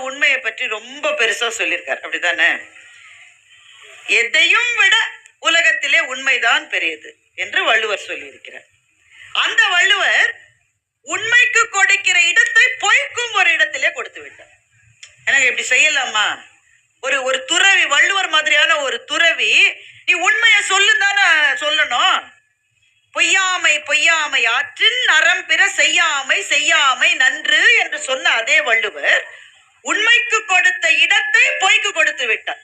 உண்மையை பற்றி ரொம்ப பெருசா சொல்லியிருக்கார், அப்படித்தானே? எதையும் விட உலகத்திலே உண்மைதான் பெரியது என்று வள்ளுவர் சொல்லியிருக்கிறார். அந்த வள்ளுவர் உண்மைக்கு கொடுக்கிற இடத்தை பொய்க்கும் ஒரு இடத்திலே கொடுத்து விட்டார். எனக்கு இப்படி செய்யலாமா? ஒரு துறவி, வள்ளுவர் மாதிரியான ஒரு துறவி, நீ உண்மையை சொல்லுந்தானே சொல்லணும். பொய்யாமை பொய்யாமை ஆற்றின் அறம் பிற செய்யாமை செய்யாமை நன்று என்று சொன்ன அதே வள்ளுவர் உண்மைக்கு கொடுத்த இடத்தை பொய்க்கு கொடுத்து விட்டார்.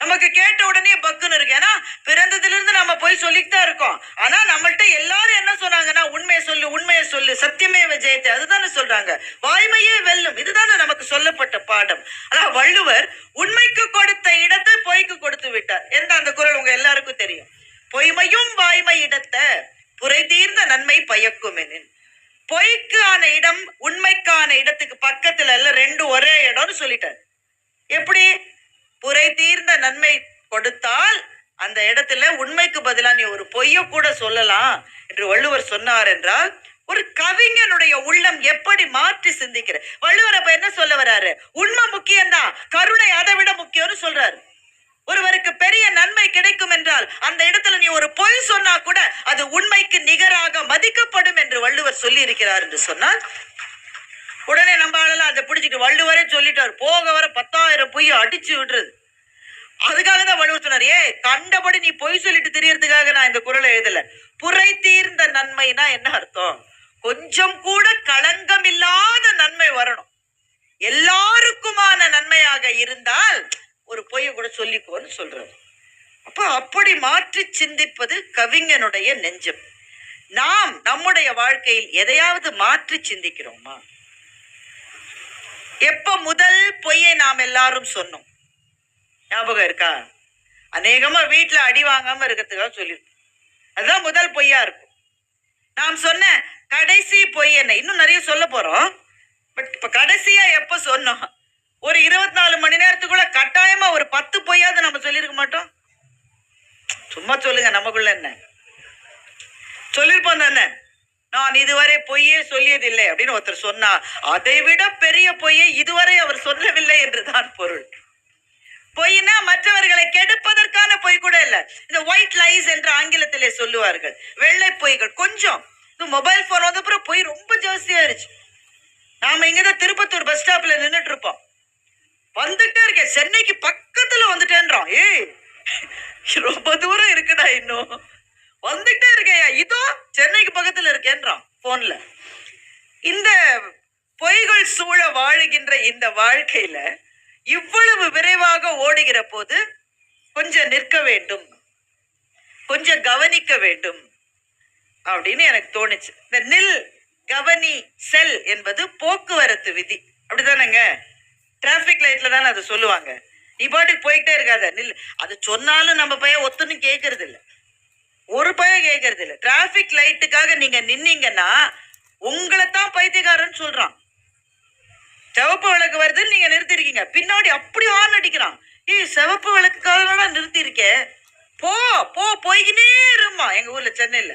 நமக்கு கேட்ட உடனே பக்குன்னு இருக்கு. ஏன்னா பிறந்ததுல இருந்து நம்ம போய் சொல்லிட்டு தான் இருக்கோம். ஆனா நம்மள்ட்ட எல்லாரும் என்ன சொன்னாங்கன்னா, உண்மையை சொல்லு உண்மையை சொல்லு, சத்தியமே விஜயத்தை, அதுதானே சொல்றாங்க. வாய்மையே வெல்லும், இதுதானே நமக்கு சொல்லப்பட்ட பாடம். ஆனா வள்ளுவர் உண்மைக்கு கொடுத்த இடத்தை பொய்க்கு கொடுத்து விட்டார். எந்த அந்த குறள் உங்க எல்லாருக்கும் தெரியும். பொய்மையும் வாய்மை இடத்த புரை தீர்ந்த நன்மை பயக்கும் எனின். பொய்க்கான இடம் உண்மைக்கான இடத்துக்கு பக்கத்துல இல்ல, ரெண்டு ஒரே இடம்னு சொல்லிட்டார். எப்படி? புரை தீர்ந்த நன்மை கொடுத்தால் அந்த இடத்துல உண்மைக்கு பதிலா நீ ஒரு பொய்ய கூட சொல்லலாம் என்று வள்ளுவர் சொன்னார் என்றால், ஒரு கவிஞனுடைய உள்ளம் எப்படி மாற்றி சிந்திக்கிற. வள்ளுவர் அப்ப என்ன சொல்ல வர்றாரு? உண்மை முக்கியம்தான், கருணை அதை விட முக்கியம்னு சொல்றாரு. ஒருவருக்கு பெரிய நன்மை கிடைக்கும் என்றால் அந்த இடத்துல நீ ஒரு பொய் சொன்னா கூட அது உண்மைக்கு நிகராக மதிக்கப்படும் என்று வள்ளுவர் சொல்லி இருக்கிறார் என்று சொன்னால், உடனே நம்ம ஆளெல்லாம் அதை பிடிச்சிட்டு வள்ளுவரே சொல்லிட்டாரு, போக வர 10,000 பொய் அடிச்சு விடுறது. அதுக்காக தான் வள்ளுவர் சொன்னார், கண்டபடி நீ பொய் சொல்லிட்டு தெரியறதுக்காக நான் இந்த குறளை எழுதல. புரை தீர்ந்த நன்மைனா என்ன அர்த்தம்? கொஞ்சம் கூட களங்கம் இல்லாத நன்மை வரணும், எல்லாருக்குமான நன்மையாக இருந்தால் ஒரு பொய்ய கூட சொல்லிக்கோன்னு சொல்றாரு. அப்ப அப்படி மாற்றி சிந்திப்பது கவிஞனுடைய நெஞ்சம். நாம் நம்முடைய வாழ்க்கையில் எதையாவது மாற்றி சிந்திக்கிறோமா? எப்ப முதல் பொய்யை நாம் எல்லாரும் சொன்னோம்? ஞாபகம் இருக்கா? அநேகமா வீட்டுல அடி வாங்காம இருக்கிறதுக்காக சொல்லியிருக்கோம். அதுதான் முதல் பொய்யா இருக்கும். நாம் சொன்ன கடைசி பொய் என்ன? இன்னும் நிறைய சொல்ல போறோம். பட் இப்ப கடைசியா எப்ப சொன்னோம்? ஒரு 24 மணி நேரத்துக்குள்ள கட்டாயமா ஒரு 10 பொய்யாவது நம்ம சொல்லியிருக்க மாட்டோம்? சும்மா சொல்லுங்க, நமக்குள்ள என்ன சொல்லிருப்போம் தானே? நான் இதுவரை பொய்யே சொல்லியதில்லை அப்படின்னு ஒருத்தர் சொன்னா, அதை விட பெரிய பொய்யை இதுவரை அவர் சொல்லவில்லை என்றுதான் பொருள். பொய்னா மற்றவர்களை கெடுப்பதற்கான பொய் கூட இல்ல. இந்த ஒயிட் லைஸ் என்று ஆங்கிலத்திலே சொல்லுவார்கள், வெள்ளை பொய்கள். கொஞ்சம் மொபைல் போன் வந்த அப்புறம் பொய் ரொம்ப ஜாஸ்தியாயிருச்சு. நாம இங்கதான் திருப்பத்தூர் பஸ் ஸ்டாப்ல நின்றுட்டு இருப்போம், வந்துட்டே இருக்கேன், சென்னைக்கு பக்கத்துல வந்துட்டேன்றோம். ரொம்ப தூரம் இருக்குடா, இன்னும் வந்துட்டே இருக்கையா, இதோ சென்னைக்கு பக்கத்துல இருக்கேன்றான் போன்ல. இந்த பொய்கள் சூழ வாழுகின்ற இந்த வாழ்க்கையில இவ்வளவு விரைவாக ஓடுகிற போது கொஞ்சம் நிற்க வேண்டும், கொஞ்சம் கவனிக்க வேண்டும் அப்படின்னு எனக்கு தோணுச்சு. இந்த நில் கவனி செல் என்பது போக்குவரத்து விதி, அப்படிதானங்க? டிராபிக் லைட்ல தானே அதை சொல்லுவாங்க. நீ பாட்டுக்கு போயிட்டே இருக்காத, நில். அது சொன்னாலும் நம்ம பையன் ஒத்துன்னு கேட்கறது இல்லை, ஒரு பையன் கேட்கறது இல்லை. டிராபிக் லைட்டுக்காக நீங்க நின்னீங்கன்னா உங்களை தான் பைத்தியக்காரன்னு சொல்றான். சிவப்பு விளக்கு வருதுன்னு நீங்க நிறுத்திருக்கீங்க, பின்னாடி அப்படி ஹார்ன் அடிக்கிறான். சிவப்பு விளக்குக்காக நிறுத்தி இருக்கேன், போ போ போய்கினே இருமா. எங்க ஊர்ல சென்னையில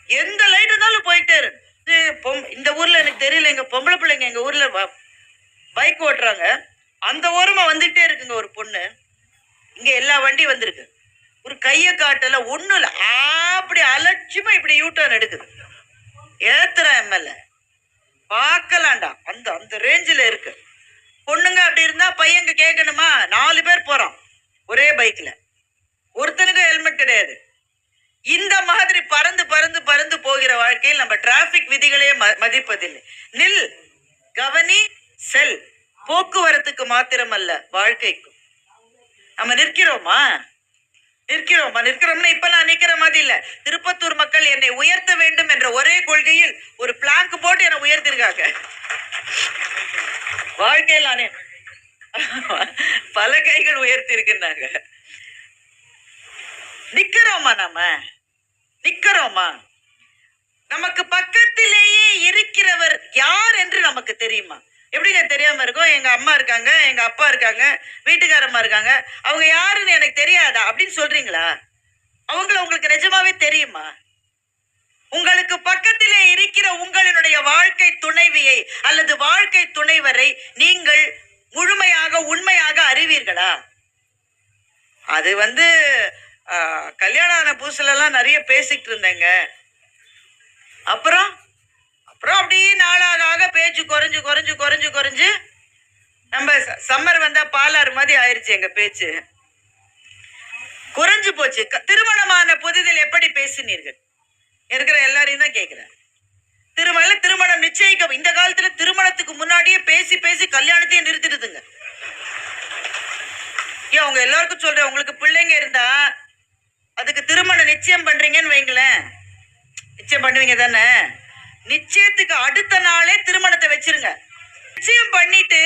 எந்த லைட் இருந்தாலும் போயிட்டே இரு. இந்த ஊர்ல எனக்கு தெரியல, எங்க பொம்பளை பிள்ளைங்க எங்க ஊர்ல பைக் ஓட்டுறாங்க, அந்த ஓரமா வந்துட்டே இருக்குங்க ஒரு பொண்ணு. இங்க எல்லா வண்டி வந்திருக்கு, ஒரு கைய காட்டல, ஒண்ணும் இல்ல, அப்படி அலட்சியமா இப்படி யூட்டர்ன் எடுக்குது. ஏத்துறா எம்எல்ஏ, பார்க்கலாண்டா, அந்த அந்த ரேஞ்சில இருக்கு. பொண்ணுங்க அப்படி இருந்தா பையங்க கேட்கணுமா? 4 பேர் போறோம் ஒரே பைக்ல, ஒருத்தனுக்கு ஹெல்மெட் கிடையாது. இந்த மாதிரி பறந்து பறந்து பறந்து போகிற வாழ்க்கையில் நம்ம டிராபிக் விதிகளே மதிப்பதில்லை. நில் கவனி செல், போக்குவரத்துக்கு மாத்திரமல்ல வாழ்க்கைக்கும். நம்ம நிற்கிறோமா? நிற்கிறோம்னா இப்ப நான் நிக்கிற மாதிரி இல்ல. திருப்பத்தூர் மக்கள் என்னை உயர்த்த வேண்டும் என்ற ஒரே கொள்கையில் ஒரு பிளாங்க் போட்டு என்னை உயர்த்திருக்காங்க. வாழ்க்கையில் நானே பல கைகள் உயர்த்தி இருக்குன்னாங்க. நிக்கிறோமா? நமக்கு பக்கத்திலேயே இருக்கிறவர் யார் என்று நமக்கு தெரியுமா? எப்படிங்க தெரியாம இருக்கும்? எங்க அம்மா இருக்காங்க, எங்க அப்பா இருக்காங்க, வீட்டுக்காரம்மா இருக்காங்க, அவங்க யாருன்னு எனக்கு தெரியாதா அப்படின்னு சொல்றீங்களா? அவங்கள உங்களுக்கு நிஜமாவே தெரியுமா? உங்களுக்கு பக்கத்திலே இருக்கிற உங்களுடைய வாழ்க்கை துணைவியை அல்லது வாழ்க்கை துணைவரை நீங்கள் முழுமையாக உண்மையாக அறிவீர்களா? அது கல்யாணம் ஆன புதுசுல எல்லாம் நிறைய பேசிக்கிட்டு இருந்தேங்க. அப்புறம் அப்புறம் அப்படியே நாளாக பேச்சு குறைஞ்சு குறைஞ்சு குறைஞ்சு குறைஞ்சு நம்ம சம்மர் வந்தா பாலாறு மாதிரி ஆயிடுச்சு. எங்க பேச்சு குறைஞ்சு போச்சு. திருமணமான புதிதில் எப்படி பேசினீர்கள்? இருக்கிற எல்லாரையும் தான் கேட்கிறேன். திருமணம் நிச்சயிக்க இந்த காலத்துல திருமணத்துக்கு முன்னாடியே பேசி பேசி கல்யாணத்தையும் நிறுத்திடுதுங்க. ஏன் உங்க எல்லாருக்கும் சொல்றேன், உங்களுக்கு பிள்ளைங்க இருந்தா அதுக்கு திருமணம் நிச்சயம் பண்றீங்கன்னு வைங்களேன், நிச்சயம் பண்ணுவீங்க தானே? நிச்சயத்துக்கு அடுத்த நாளே திருமணத்தை வச்சிருங்க. நிச்சயம் பண்ணிட்டு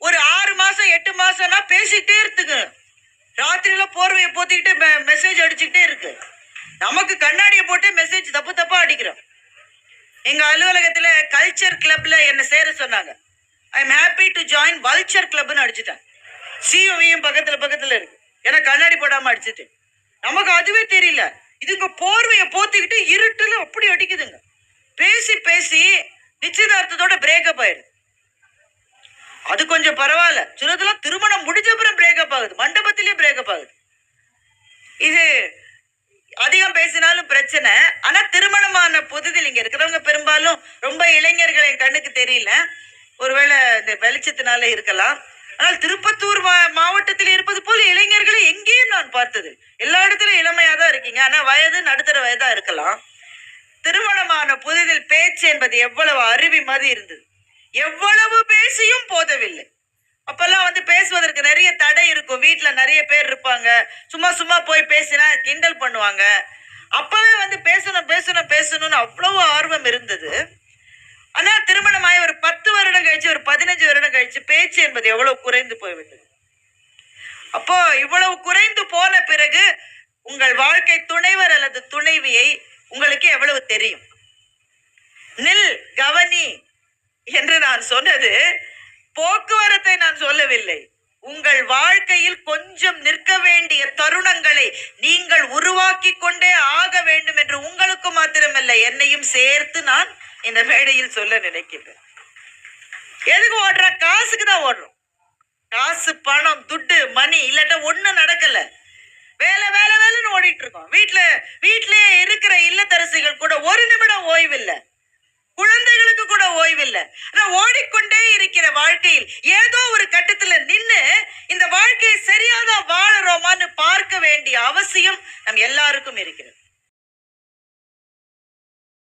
ஒரு 6 மாசம் 8 மாசம்னா பேசிட்டே இருக்குங்க. ராத்திரியில போர்வையை போத்திக்கிட்டு மெசேஜ் அடிச்சுக்கிட்டே இருக்கு. நமக்கு கண்ணாடியை போட்டு மெசேஜ் தப்பு தப்பா அடிக்கிறோம். எங்க அலுவலகத்துல கல்ச்சர் கிளப்ல என்ன சேர சொன்னாங்க. I am happy to join vulture கிளப்னு அடிச்சுட்டேன். சிஓவியும் பக்கத்துல இருக்கு. ஏன்னா கண்ணாடி போடாம அடிச்சுட்டு நமக்கு அதுவே தெரியல. இதுங்க போர்வையை போத்திக்கிட்டு இருட்டுல அப்படி அடிக்குதுங்க. பேசி பேசி நிச்சயதார்த்தத்தோட பிரேக்கப் ஆயிடுது. அது கொஞ்சம் பரவாயில்ல. சிலதெல்லாம் திருமணம் முடிஞ்ச அப்புறம் பிரேக்கப் ஆகுது, மண்டபத்திலேயே பிரேக்கப் ஆகுது. இது அதிகம் பேசினாலும் பிரச்சனை. ஆனா திருமணமான புதுதில் இங்க இருக்கிறவங்க பெரும்பாலும் ரொம்ப இளைஞர்கள் என் கண்ணுக்கு தெரியல. ஒருவேளை இந்த வெளிச்சத்தினால இருக்கலாம். ஆனால் திருப்பத்தூர் மாவட்டத்தில் இருப்பது போல இளைஞர்களை எங்கேயும் நான் பார்த்தது. எல்லா இடத்துலயும் இளமையா தான் இருக்கீங்க. ஆனா வயது நடுத்தர வயதா இருக்கலாம். திருமணமான புதிதில் பேச்சு என்பது எவ்வளவு அருவி மாதிரி இருந்தது. எவ்வளவு பேசியும் போதவில்லை. அப்பெல்லாம் பேசுவதற்கு நிறைய தடை இருக்கும். வீட்டுல நிறைய பேர் இருப்பாங்க. சும்மா சும்மா போய் பேசினா கிண்டல் பண்ணுவாங்க. அப்பவே பேசணும் பேசணும் பேசணும்னு அவ்வளவு ஆர்வம் இருந்தது. ஆனா திருமணமாய் ஒரு 10 வருடம் கழிச்சு, ஒரு 15 வருடம் கழிச்சு பேச்சு என்பது எவ்வளவு குறைந்து போய்விட்டது. அப்போ இவ்வளவு குறைந்து போன பிறகு உங்கள் வாழ்க்கை துணைவர் அல்லது துணைவியை உங்களுக்கு எவ்வளவு தெரியும்? நில், கவனி என்று நான் சொன்னது போக்குவரத்தை நான் சொல்லவில்லை. உங்கள் வாழ்க்கையில் கொஞ்சம் நிற்க வேண்டிய தருணங்களை நீங்கள் உருவாக்கி கொண்டே ஆக வேண்டும் என்று உங்களுக்கு மாத்திரமல்ல, என்னையும் சேர்த்து நான் இந்த மேடையில் சொல்ல நினைக்கிறேன். எதுக்கு ஓடுறோம்? காசுக்கு தான் ஓடுறோம். காசு, பணம், துட்டு, மணி இல்லாட்டா ஒண்ணும் நடக்கல. வேலை வேலை வேலைன்னு ஓடிட்டு இருக்கோம். வீட்டுல இருக்கிற இல்லத்தரசிகள் கூட ஒரு நிமிடம் ஓய்வில்லை. குழந்தைகளுக்கு கூட ஓய்வில்லை. ஆனா ஓடிக்கொண்டே இருக்கிற வாழ்க்கையில் ஏதோ ஒரு கட்டத்துல நின்னு இந்த வாழ்க்கையை சரியாதான் வாழறோமான்னு பார்க்க வேண்டிய அவசியம் நம் எல்லாருக்கும் இருக்கிறது.